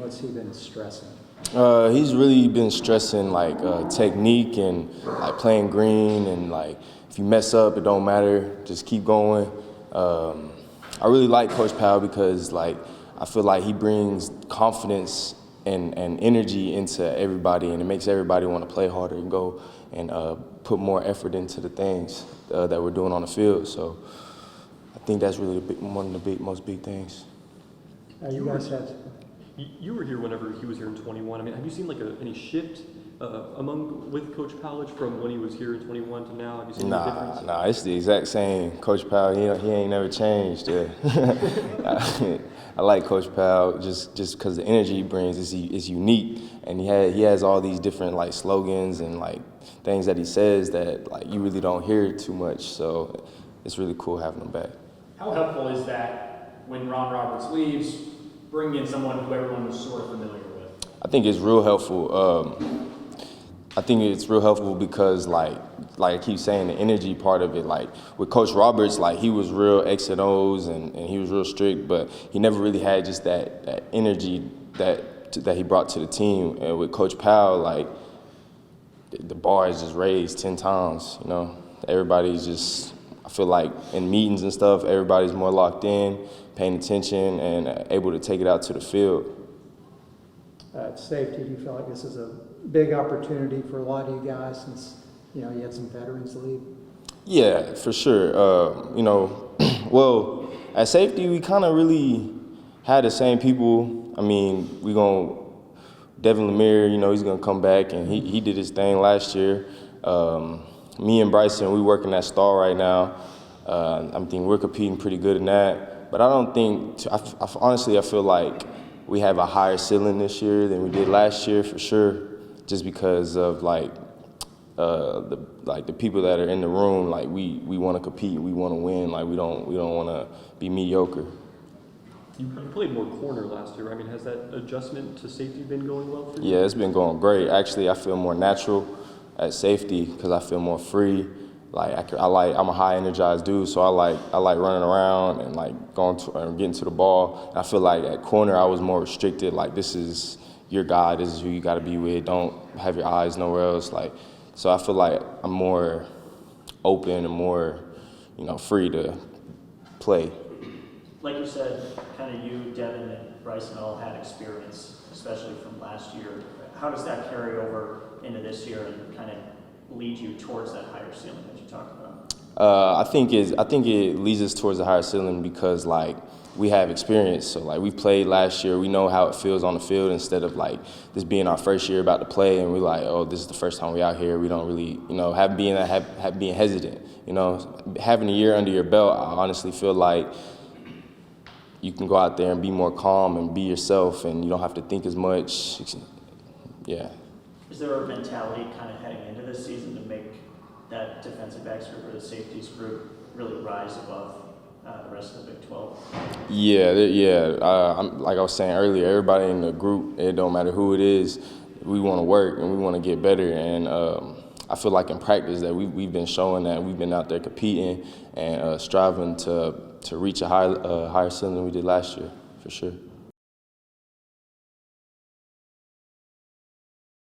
What's he been stressing? He's really been stressing like technique and like playing green and like if you mess up, it don't matter, just keep going. I really like Coach Powell because like I feel like he brings confidence and energy into everybody, and it makes everybody want to play harder and go and put more effort into the things that we're doing on the field. So I think that's really one of the most big things. You guys had. You were here whenever he was here in 21. I mean, have you seen like any shift with Coach Powell from when he was here in 21 to now? Have you seen any difference? Nah, it's the exact same. Coach Powell, he ain't never changed. Yeah. I like Coach Powell just because the energy he brings is unique, and he has all these different like slogans and like things that he says that like you really don't hear too much. So it's really cool having him back. How helpful is that when Ron Roberts leaves, bring in someone who everyone was sort of familiar with? I think it's real helpful. I think it's real helpful because like I keep saying, the energy part of it, like with Coach Roberts, like he was real X and O's and he was real strict, but he never really had just that energy that he brought to the team. And with Coach Powell, like the bar is just raised 10 times, you know. Everybody's just, I feel like in meetings and stuff, everybody's more locked in, paying attention, and able to take it out to the field. At safety, do you feel like this is a big opportunity for a lot of you guys since, you know, you had some veterans leave? Yeah, for sure. You know, well, at safety, we kind of really had the same people. I mean, Devin Lemire, you know, he's going to come back, and he did his thing last year. Me and Bryson, we working at Star right now. I think we're competing pretty good in that. But I don't think, honestly, I feel like we have a higher ceiling this year than we did last year for sure, just because of the people that are in the room. Like we want to compete, we want to win. Like we don't want to be mediocre. You played more corner last year. I mean, has that adjustment to safety been going well for you? Yeah, it's been going great. Actually, I feel more natural at safety because I feel more free. Like I'm a high energized dude, so I like running around and like getting to the ball. And I feel like at corner I was more restricted. Like this is your guy, this is who you got to be with. Don't have your eyes nowhere else. Like, so I feel like I'm more open and more, you know, free to play. Like you said, kind of you, Devin, and Bryson all had experience, especially from last year. How does that carry over into this year and kind of lead you towards that higher ceiling that you talked about? I think it leads us towards a higher ceiling because like we have experience. So like we played last year, we know how it feels on the field instead of like this being our first year about to play and we're like, oh, this is the first time we out here. We don't really, you know, being hesitant. You know, having a year under your belt, I honestly feel like you can go out there and be more calm and be yourself, and you don't have to think as much. Yeah. Is there a mentality kind of heading into this season to make that defensive backs group or the safeties group really rise above the rest of the Big 12? Yeah. Like I was saying earlier, everybody in the group, it don't matter who it is, we want to work and we want to get better. And I feel like in practice that we've been showing that we've been out there competing and striving to reach a higher ceiling than we did last year, for sure.